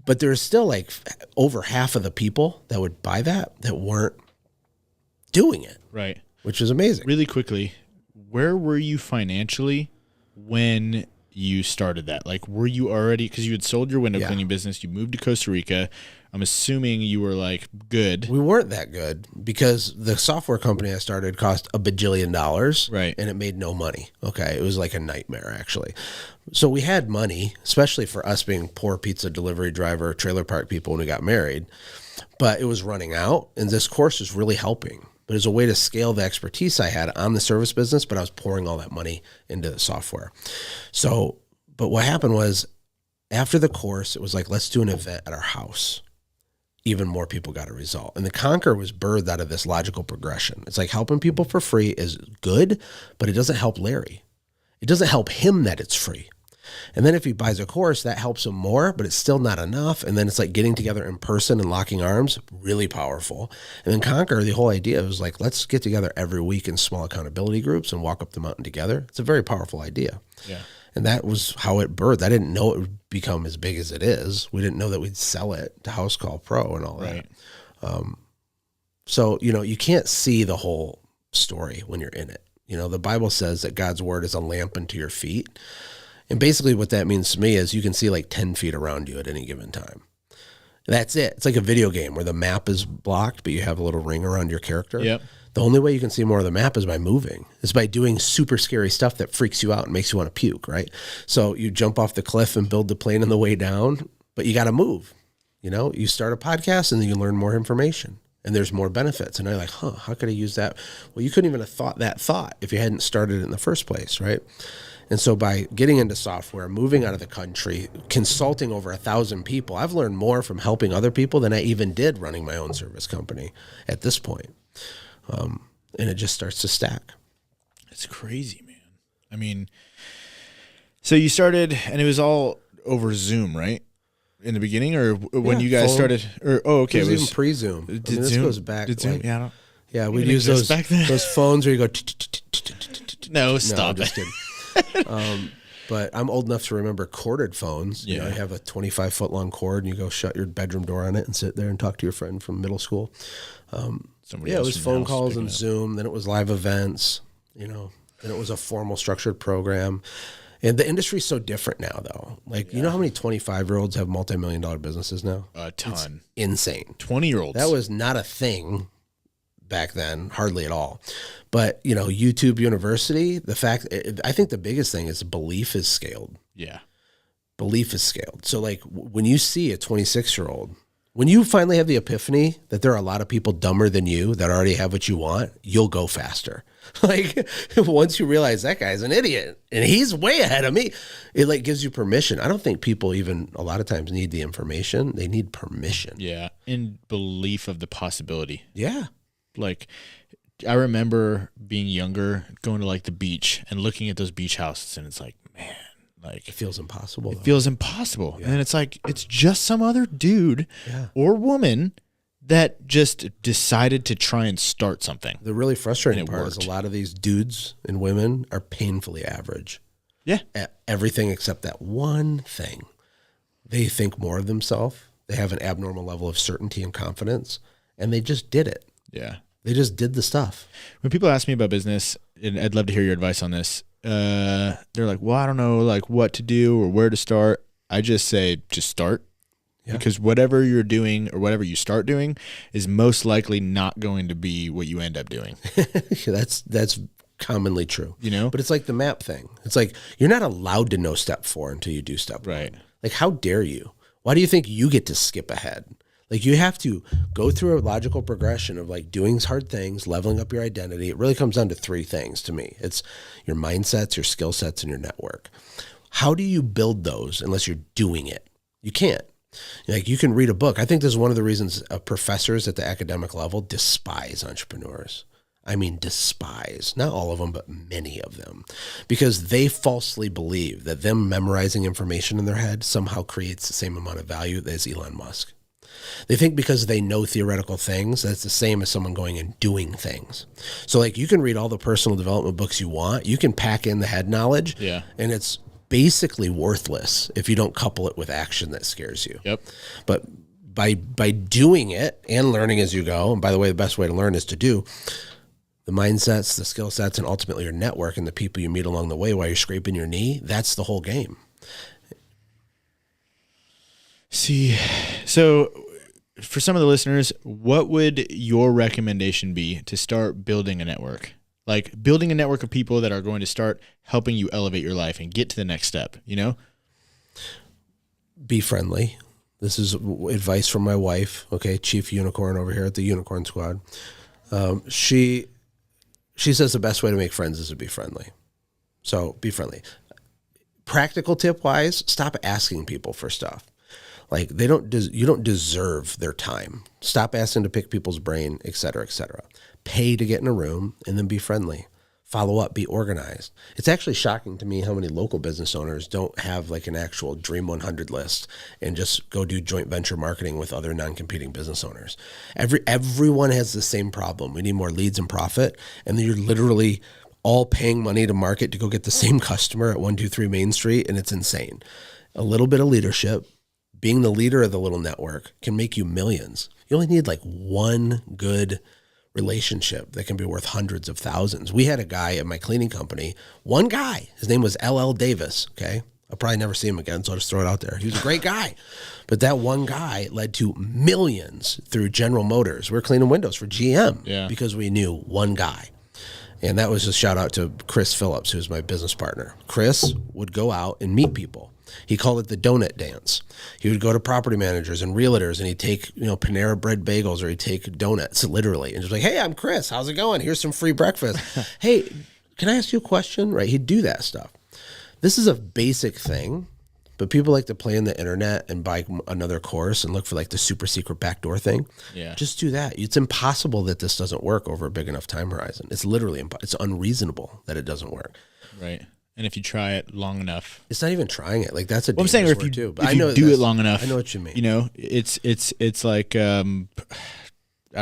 But there's still like over half of the people that would buy that weren't doing it. Right. Which is amazing. Really quickly, where were you financially when you started that? Like, were you already, because you had sold your window cleaning business, you moved to Costa Rica. I'm assuming you were like good. We weren't that good because the software company I started cost $1 bajillion. Right. And it made no money. Okay. It was like a nightmare actually. So we had money, especially for us being poor pizza delivery driver, trailer park people when we got married, but it was running out and this course was really helping. But as a way to scale the expertise I had on the service business, but I was pouring all that money into the software. So, but what happened was after the course, it was like, let's do an event at our house. Even more people got a result. And the Conquer was birthed out of this logical progression. It's like helping people for free is good, but it doesn't help Larry. It doesn't help him that it's free. And then if he buys a course, that helps him more, but it's still not enough. And then it's like getting together in person and locking arms, really powerful. And then Conquer, the whole idea was like, let's get together every week in small accountability groups and walk up the mountain together. It's a very powerful idea. Yeah. And that was how it birthed. I didn't know it would become as big as it is. We didn't know that we'd sell it to House Call Pro and all that. So, you know, you can't see the whole story when you're in it. You know, the Bible says that God's word is a lamp unto your feet. And basically what that means to me is you can see like 10 feet around you at any given time. That's it. It's like a video game where the map is blocked, but you have a little ring around your character. Yep. The only way you can see more of the map is by moving. It's by doing super scary stuff that freaks you out and makes you want to puke, right? So you jump off the cliff and build the plane on the way down, but you got to move. You know, you start a podcast and then you learn more information and there's more benefits. And you're like, how could I use that? Well, you couldn't even have thought that thought if you hadn't started it in the first place, right? And so by getting into software, moving out of the country, consulting over 1,000 people, I've learned more from helping other people than I even did running my own service company at this point. And it just starts to stack. It's crazy, man. I mean, so you started and it was all over Zoom, right? In the beginning or when you guys started? Or okay. It was even pre-Zoom. Did this Zoom, goes back. Did Zoom? Yeah, yeah, we'd use those phones where you go. No, stop it. But I'm old enough to remember corded phones. Yeah. You know, you have a 25-foot long cord and you go shut your bedroom door on it and sit there and talk to your friend from middle school. It was phone calls and Zoom. Then it was live events, you know, then it was a formal structured program. And the industry's so different now, though. Like, you know how many 25-year-olds have multi-million-dollar businesses now? A ton. It's insane. 20-year-olds. That was not a thing back then, hardly at all. But, you know, YouTube University, I think the biggest thing is belief is scaled. Yeah. Belief is scaled. So, like, when you see a 26-year-old, when you finally have the epiphany that there are a lot of people dumber than you that already have what you want, you'll go faster. Like, once you realize that guy's an idiot and he's way ahead of me, it like gives you permission. I don't think people even a lot of times need the information. They need permission. Yeah. In belief of the possibility. Yeah. Like, I remember being younger, going to like the beach and looking at those beach houses, and it's like, man, like It feels impossible. it feels impossible. Yeah. And it's like, it's just some other dude or woman that just decided to try and start something. The really frustrating part is a lot of these dudes and women are painfully average. Yeah. At everything except that one thing. They think more of themselves. They have an abnormal level of certainty and confidence, and they just did it. Yeah. They just did the stuff. When people ask me about business, and I'd love to hear your advice on this, they're like, well, I don't know like what to do or where to start. I just say, just start. Yeah. Because whatever you're doing or whatever you start doing is most likely not going to be what you end up doing. That's commonly true. You know? But it's like the map thing. It's like you're not allowed to know step 4 until you do step 1. Right. Like, how dare you? Why do you think you get to skip ahead? Like, you have to go through a logical progression of like doing hard things, leveling up your identity. It really comes down to 3 things to me. It's your mindsets, your skill sets, and your network. How do you build those unless you're doing it? You can't. Like, you can read a book. I think this is one of the reasons professors at the academic level despise entrepreneurs. I mean, despise. Not all of them, but many of them. Because they falsely believe that them memorizing information in their head somehow creates the same amount of value as Elon Musk. They think because they know theoretical things, that's the same as someone going and doing things. So, like, you can read all the personal development books you want. You can pack in the head knowledge. Yeah. And it's basically worthless if you don't couple it with action that scares you. Yep. But by doing it and learning as you go, and by the way, the best way to learn is to do, the mindsets, the skill sets, and ultimately your network and the people you meet along the way while you're scraping your knee, that's the whole game. See, so for some of the listeners, what would your recommendation be to start building a network? Like building a network of people that are going to start helping you elevate your life and get to the next step, you know? Be friendly. This is advice from my wife, okay, Chief Unicorn over here at the Unicorn Squad. She says the best way to make friends is to be friendly. So be friendly. Practical tip wise, stop asking people for stuff. Like you don't deserve their time. Stop asking to pick people's brain, et cetera, et cetera. Pay to get in a room and then be friendly. Follow up, be organized. It's actually shocking to me how many local business owners don't have like an actual Dream 100 list and just go do joint venture marketing with other non-competing business owners. Everyone has the same problem. We need more leads and profit. And then you're literally all paying money to market to go get the same customer at 123 Main Street. And it's insane. A little bit of leadership, being the leader of the little network can make you millions. You only need like one good relationship that can be worth hundreds of thousands. We had a guy at my cleaning company, one guy, his name was LL Davis. Okay. I'll probably never see him again. So I'll just throw it out there. He was a great guy, but that one guy led to millions through General Motors. We were cleaning windows for GM because we knew one guy. And that was a shout out to Chris Phillips, who's my business partner. Chris would go out and meet people. He called it the donut dance. He would go to property managers and realtors and he'd take, Panera bread bagels, or he'd take donuts literally and just like, hey, I'm Chris. How's it going? Here's some free breakfast. Hey, can I ask you a question? Right. He'd do that stuff. This is a basic thing, but people like to play in the internet and buy another course and look for like the super secret backdoor thing. Yeah. Just do that. It's impossible that this doesn't work over a big enough time horizon. It's literally it's unreasonable that it doesn't work. Right. And if you try it long enough, it's not even trying it. Like that's a I'm saying, if you too. But if you do it long enough, I know what you mean. It's like I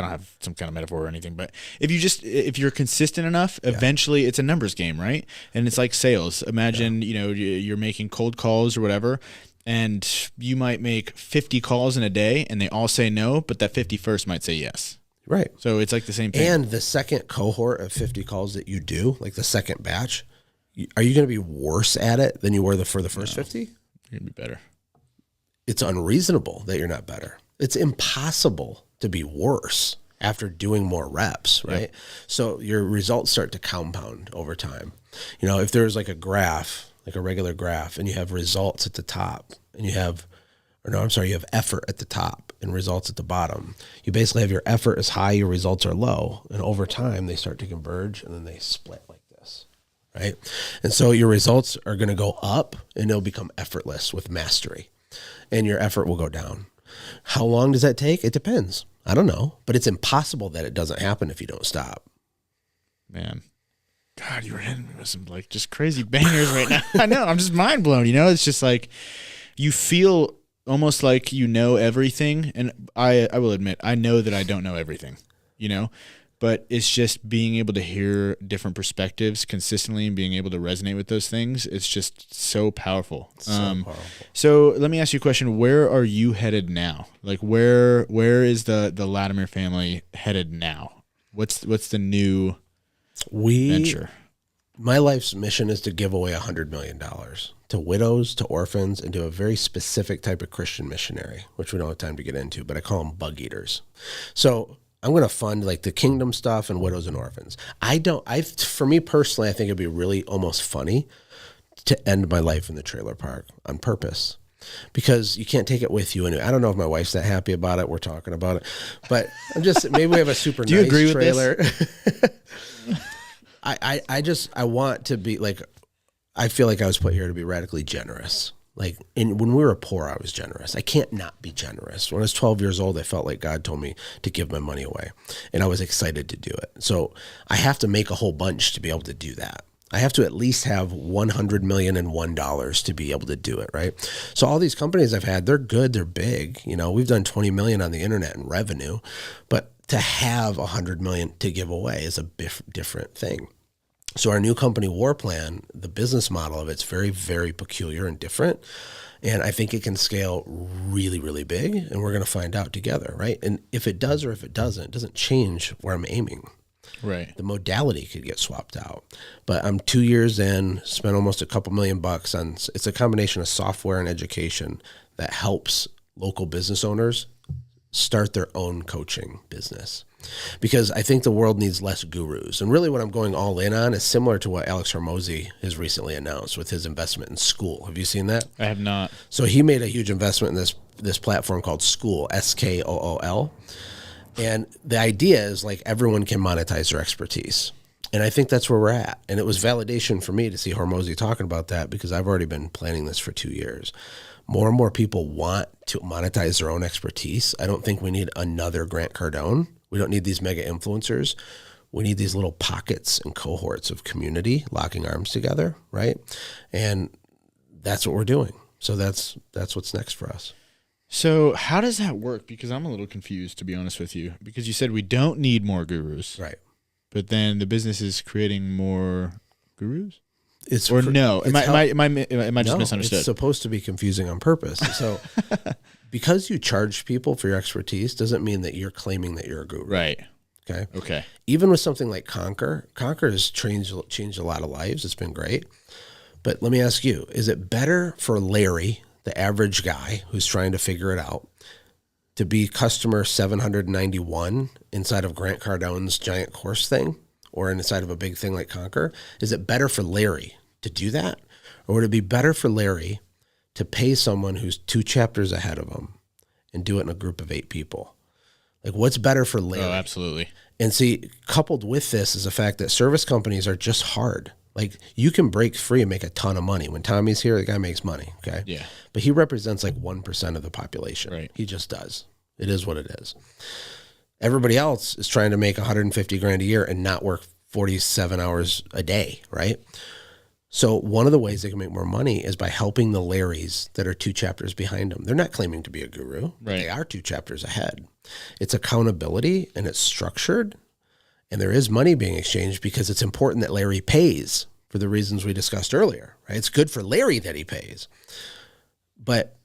don't have some kind of metaphor or anything, but if you're consistent enough, eventually it's a numbers game, right? And it's like sales. Imagine you're making cold calls or whatever, and you might make 50 calls in a day, and they all say no, but that 51st might say yes. Right. So it's like the same thing. And the second cohort of 50 calls that you do, like the second batch, Are you going to be worse at it than you were for the first 50? You're going to be better. It's unreasonable that you're not better. It's impossible to be worse after doing more reps, right? Yep. So your results start to compound over time. You know, if there's like a graph, like a regular graph, and you have results at the top, and you have effort at the top and results at the bottom. You basically have your effort is high, your results are low, and over time they start to converge and then they split like this, right? And so your results are going to go up and they'll become effortless with mastery, and your effort will go down. How long does that take? It depends. I don't know, but it's impossible that it doesn't happen if you don't stop. Man. God, you were hitting me with some like just crazy bangers right now. I know, I'm just mind blown, you know? It's just like you feel almost like you know everything, and I will admit I know that I don't know everything, you know, but it's just being able to hear different perspectives consistently and being able to resonate with those things. It's just so powerful. So let me ask you a question. Where are you headed now? Like where is the Latimer family headed now? What's the new venture? My life's mission is to give away $100 million to widows, to orphans, and to a very specific type of Christian missionary, which we don't have time to get into, but I call them bug eaters. So I'm going to fund like the kingdom stuff and widows and orphans. For me personally, I think it'd be really almost funny to end my life in the trailer park on purpose, because you can't take it with you. And I don't know if my wife's that happy about it. We're talking about it, but maybe we have a super Do you nice agree with trailer. this? I want to be like, I feel like I was put here to be radically generous. Like when we were poor, I was generous. I can't not be generous. When I was 12 years old, I felt like God told me to give my money away, and I was excited to do it. So I have to make a whole bunch to be able to do that. I have to at least have $100,001 to be able to do it, right? So all these companies I've had, they're good, they're big. You know, we've done 20 million on the internet in revenue, but to have 100 million to give away is a different thing. So our new company, War Plan, the business model of it's very, very peculiar and different. And I think it can scale really, really big, and we're going to find out together, right? And if it does or if it doesn't change where I'm aiming. Right. The modality could get swapped out. But I'm 2 years in, spent almost a couple $1 million on, it's a combination of software and education that helps local business owners start their own coaching business. Because I think the world needs less gurus. And really what I'm going all in on is similar to what Alex Hormozi has recently announced with his investment in School. Have you seen that? I have not. So he made a huge investment in this platform called School, SKOOL. And the idea is like everyone can monetize their expertise. And I think that's where we're at. And it was validation for me to see Hormozi talking about that, because I've already been planning this for 2 years. More and more people want to monetize their own expertise. I don't think we need another Grant Cardone. We don't need these mega influencers. We need these little pockets and cohorts of community locking arms together, right? And that's what we're doing. So that's what's next for us. So how does that work? Because I'm a little confused, to be honest with you, because you said we don't need more gurus. Right. But then the business is creating more gurus? Am I just misunderstood? It's supposed to be confusing on purpose. So because you charge people for your expertise doesn't mean that you're claiming that you're a guru. Right. Okay. Even with something like Conquer has changed a lot of lives. It's been great. But let me ask you, is it better for Larry, the average guy who's trying to figure it out, to be customer 791 inside of Grant Cardone's giant course thing, or inside of a big thing like Conquer? Is it better for Larry to do that? Or would it be better for Larry to pay someone who's 2 chapters ahead of him and do it in a group of 8 people? Like, what's better for Larry? Oh, absolutely. And see, coupled with this is the fact that service companies are just hard. Like, you can break free and make a ton of money. When Tommy's here, the guy makes money, okay? Yeah. But he represents like 1% of the population. Right. He just does. It is what it is. Everybody else is trying to make 150 grand a year and not work 47 hours a day, right? So one of the ways they can make more money is by helping the Larrys that are 2 chapters behind them. They're not claiming to be a guru. Right. They are 2 chapters ahead. It's accountability, and it's structured, and there is money being exchanged because it's important that Larry pays for the reasons we discussed earlier, right? It's good for Larry that he pays. But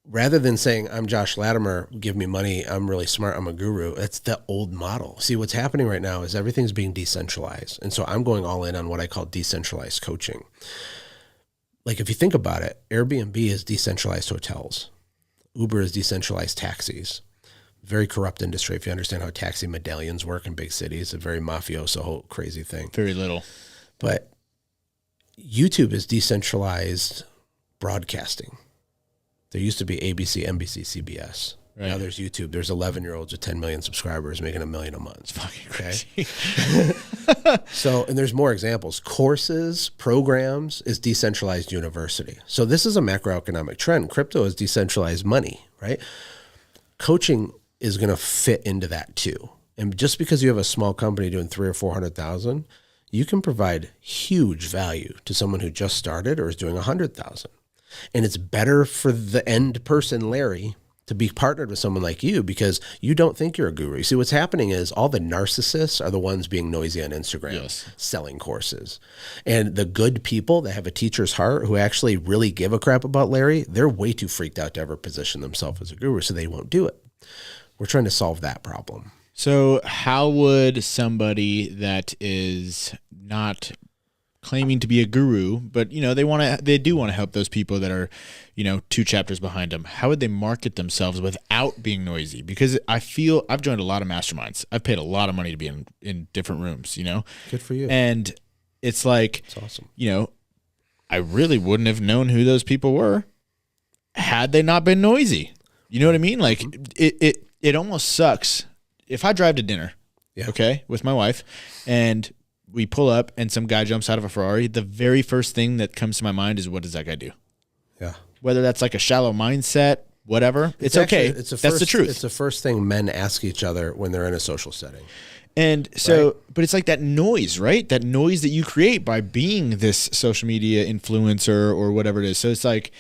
rather than saying, I'm Josh Latimer, give me money, I'm really smart, I'm a guru, that's the old model. See, what's happening right now is everything's being decentralized. And so I'm going all in on what I call decentralized coaching. Like if you think about it, Airbnb is decentralized hotels. Uber is decentralized taxis. Very corrupt industry. If you understand how taxi medallions work in big cities, a very mafioso, whole crazy thing. Very little. But YouTube is decentralized broadcasting. There used to be ABC, NBC, CBS. Right. Now there's YouTube. There's 11-year-olds with 10 million subscribers making $1 million a month. It's fucking crazy. So, and there's more examples. Courses, programs is decentralized university. So this is a macroeconomic trend. Crypto is decentralized money, right? Coaching is going to fit into that too. And just because you have a small company doing 300,000 or 400,000, you can provide huge value to someone who just started or is doing 100,000. And it's better for the end person, Larry, to be partnered with someone like you because you don't think you're a guru. You see, what's happening is all the narcissists are the ones being noisy on Instagram, yes, selling courses. And the good people that have a teacher's heart who actually really give a crap about Larry, they're way too freaked out to ever position themselves as a guru, so they won't do it. We're trying to solve that problem. So how would somebody that is not claiming to be a guru, but they do want to help those people that are, 2 chapters behind them, how would they market themselves without being noisy? Because I feel I've joined a lot of masterminds. I've paid a lot of money to be in different rooms, Good for you. And it's like, it's awesome. I really wouldn't have known who those people were had they not been noisy. You know what I mean? Like it almost sucks. If I drive to dinner, okay, with my wife, and we pull up and some guy jumps out of a Ferrari, the very first thing that comes to my mind is, what does that guy do? Yeah. Whether that's like a shallow mindset, whatever, it's okay. That's the truth. It's the first thing men ask each other when they're in a social setting. And so, right? But it's like that noise, right? That noise that you create by being this social media influencer or whatever it is. So it's like,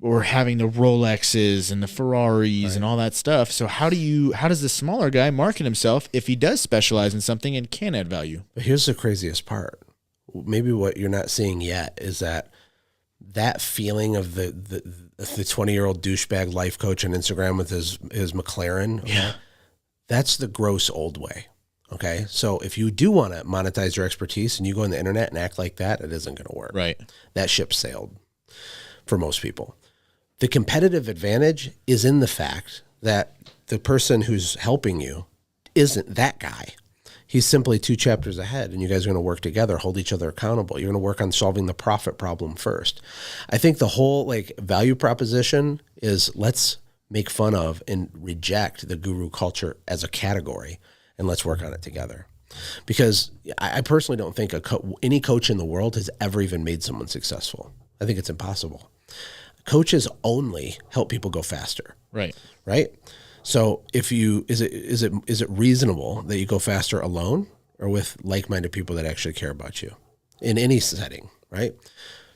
or having the Rolexes and the Ferraris, right, and all that stuff. So how does the smaller guy market himself if he does specialize in something and can add value? But here's the craziest part. Maybe what you're not seeing yet is that feeling of the 20-year-old douchebag life coach on Instagram with his McLaren. Okay? Yeah. That's the gross old way. Okay. So if you do want to monetize your expertise and you go on the internet and act like that, it isn't going to work. Right. That ship sailed for most people. The competitive advantage is in the fact that the person who's helping you isn't that guy. He's simply 2 chapters ahead, and you guys are going to work together, hold each other accountable. You're going to work on solving the profit problem first. I think the whole value proposition is let's make fun of and reject the guru culture as a category, and let's work on it together. Because I personally don't think any coach in the world has ever even made someone successful. I think it's impossible. Coaches only help people go faster. Right. Right. So is it reasonable that you go faster alone or with like-minded people that actually care about you in any setting? Right.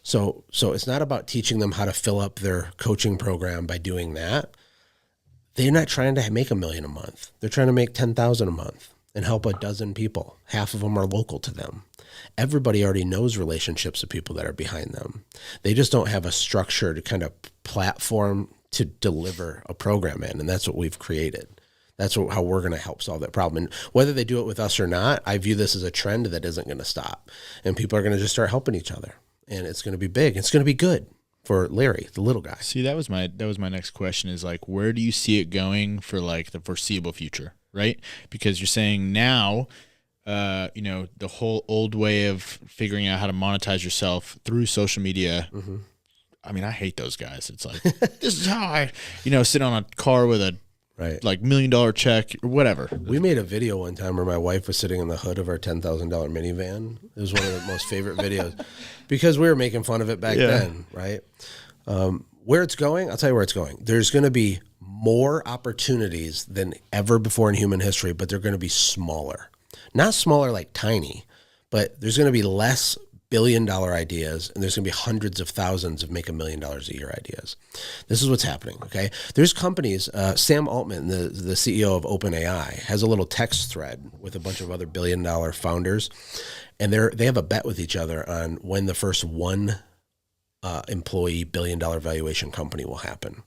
So it's not about teaching them how to fill up their coaching program by doing that. They're not trying to make $1 million a month. They're trying to make 10,000 a month and help a dozen people. Half of them are local to them. Everybody already knows relationships of people that are behind them. They just don't have a structured kind of platform to deliver a program in, and that's what we've created. That's how we're going to help solve that problem. And whether they do it with us or not, I view this as a trend that isn't going to stop, and people are going to just start helping each other, and it's going to be big. It's going to be good for Larry, the little guy. See, that was my next question is where do you see it going for the foreseeable future, right? Because you're saying now, the whole old way of figuring out how to monetize yourself through social media. Mm-hmm. I mean, I hate those guys. It's like, this is how I, sit on a car with a $1 million check or whatever. We made a video one time where my wife was sitting in the hood of our $10,000 minivan. It was one of the most favorite videos because we were making fun of it back then, right? Where it's going, I'll tell you where it's going. There's going to be more opportunities than ever before in human history, but they're going to be smaller. Not smaller like tiny, but there's going to be less billion-dollar ideas, and there's going to be hundreds of thousands of make $1 million a year ideas. This is what's happening, okay? There's companies, Sam Altman, the CEO of OpenAI, has a little text thread with a bunch of other billion-dollar founders, and they have a bet with each other on when the first one employee billion-dollar valuation company will happen.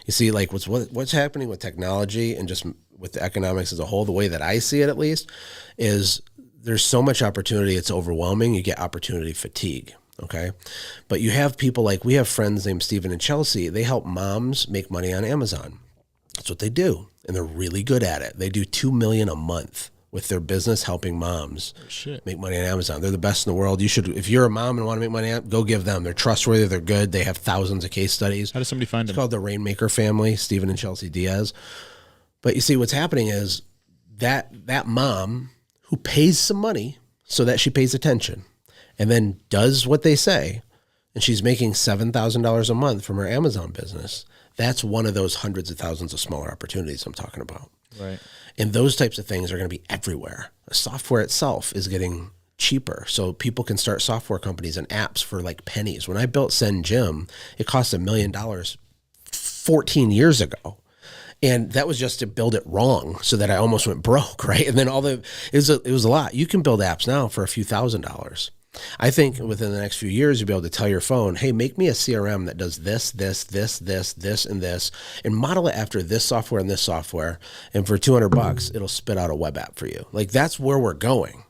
You see, like what's happening with technology and just with the economics as a whole, the way that I see it at least, is there's so much opportunity, it's overwhelming. You get opportunity fatigue. Okay. But you have people like, we have friends named Stephen and Chelsea. They help moms make money on Amazon. That's what they do. And they're really good at it. They do $2 million a month with their business, helping moms make money on Amazon. They're the best in the world. You should, if you're a mom and want to make money, go give them. They're trustworthy. They're good. They have thousands of case studies. How does somebody find them? It's called the Rainmaker family, Stephen and Chelsea Diaz. But you see, what's happening is that mom who pays some money so that she pays attention and then does what they say, and she's making $7,000 a month from her Amazon business. That's one of those hundreds of thousands of smaller opportunities I'm talking about. Right. And those types of things are going to be everywhere. The software itself is getting cheaper. So people can start software companies and apps for like pennies. When I built Send Gym, it cost $1 million 14 years ago. And that was just to build it wrong so that I almost went broke, right? And then it was a lot. You can build apps now for a few $1,000s. I think within the next few years, you'll be able to tell your phone, hey, make me a CRM that does this, and this, and model it after this software and this software. And for $200, it'll spit out a web app for you. Like, that's where we're going.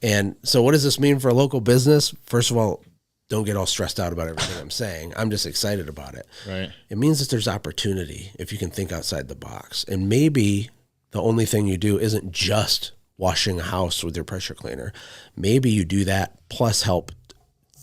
And so what does this mean for a local business? First of all, don't get all stressed out about everything I'm saying. I'm just excited about it. Right. It means that there's opportunity if you can think outside the box. And maybe the only thing you do isn't just washing a house with your pressure cleaner. Maybe you do that plus help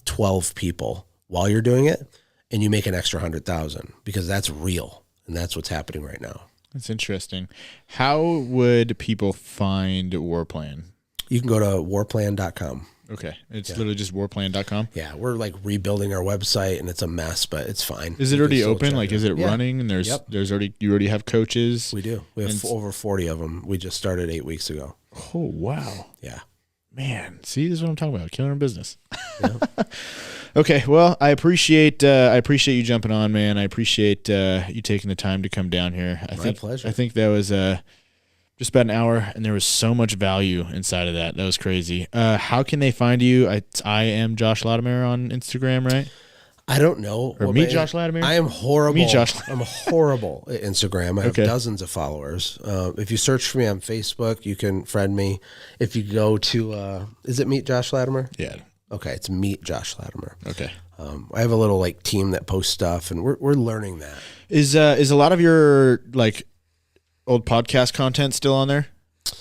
12 people while you're doing it, and you make an extra 100,000, because that's real. And that's what's happening right now. That's interesting. How would people find Warplan? You can go to warplan.com. Okay. It's literally just warplan.com. Yeah. We're like rebuilding our website and it's a mess, but it's fine. Is it already open? Like, is it running? And you already have coaches? We do. We have over 40 of them. We just started 8 weeks ago. Oh, wow. Yeah. Man, see, this is what I'm talking about. Killer in business. Yeah. Okay. Well, I appreciate you jumping on, man. I appreciate you taking the time to come down here. My pleasure. I think that was just about an hour, and there was so much value inside of that. That was crazy. How can they find you? I am Josh Latimer on Instagram, right? I don't know. Or meet Josh Latimer? I am horrible. Meet Josh. I'm horrible at Instagram. I have dozens of followers. If you search for me on Facebook, you can friend me. If you go to, is it Meet Josh Latimer? Yeah. Okay, it's Meet Josh Latimer. Okay. I have a little like team that posts stuff, and we're learning that. Is a lot of your like old podcast content still on there?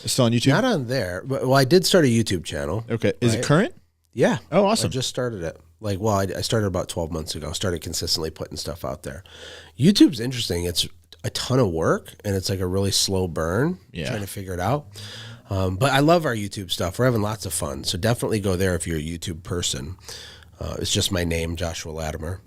It's still on YouTube? Not on there. But, well, I did start a YouTube channel. Okay. Is it current? Yeah. Oh, awesome. I just started it. Like, well, I started about 12 months ago. Started consistently putting stuff out there. YouTube's interesting. It's a ton of work, and it's like a really slow burn. Yeah. Trying to figure it out. But I love our YouTube stuff. We're having lots of fun. So definitely go there if you're a YouTube person. It's just my name, Joshua Latimer.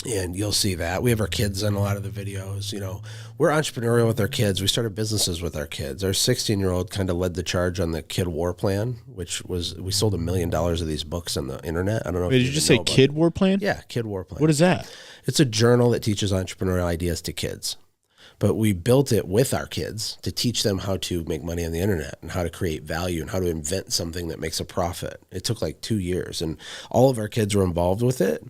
And you'll see that. We have our kids on a lot of the videos. You know, we're entrepreneurial with our kids. We started businesses with our kids. Our 16-year-old kind of led the charge on the Kid War Plan, which was, we sold $1 million of these books on the internet. I don't know. Wait, did you just say Kid War Plan? Yeah, Kid War Plan. What is that? It's a journal that teaches entrepreneurial ideas to kids. But we built it with our kids to teach them how to make money on the internet and how to create value and how to invent something that makes a profit. It took like 2 years, and all of our kids were involved with it.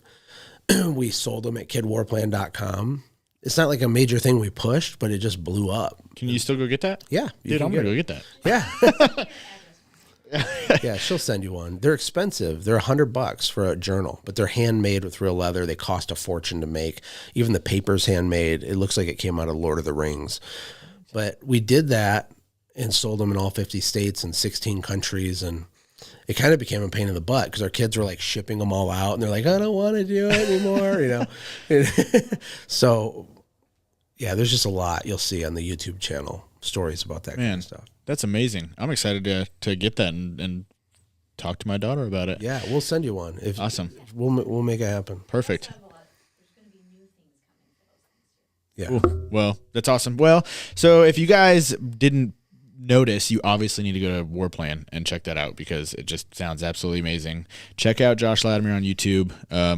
We sold them at kidwarplan.com. It's not like a major thing we pushed, but it just blew up. Can you still go get that? Yeah. Dude, I'm going to go get that. Yeah. Yeah, she'll send you one. They're expensive. They're $100 for a journal, but they're handmade with real leather. They cost a fortune to make. Even the paper's handmade. It looks like it came out of Lord of the Rings. But we did that and sold them in all 50 states and 16 countries, and it kind of became a pain in the butt because our kids were like shipping them all out, and they're like, I don't want to do it anymore, you know? So yeah, there's just a lot you'll see on the YouTube channel, stories about that kind of stuff. That's amazing. I'm excited to get that and talk to my daughter about it. Yeah, we'll send you one. Awesome. We'll make it happen. Perfect. Yeah. Ooh, well, that's awesome. Well, so if you guys didn't notice, you obviously need to go to Warplan and check that out because it just sounds absolutely amazing. Check out Josh Latimer on YouTube. I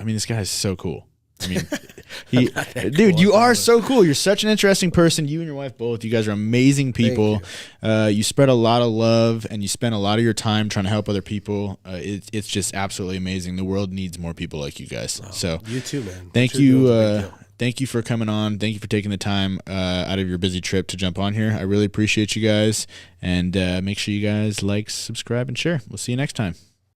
mean, this guy is so cool. I mean, dude, you are so cool. You're such an interesting person. You and your wife both. You guys are amazing people. You spread a lot of love, and you spend a lot of your time trying to help other people. It's just absolutely amazing. The world needs more people like you guys. So you too, man. Thank you. thank you for coming on. Thank you for taking the time out of your busy trip to jump on here. I really appreciate you guys. And make sure you guys like, subscribe, and share. We'll see you next time.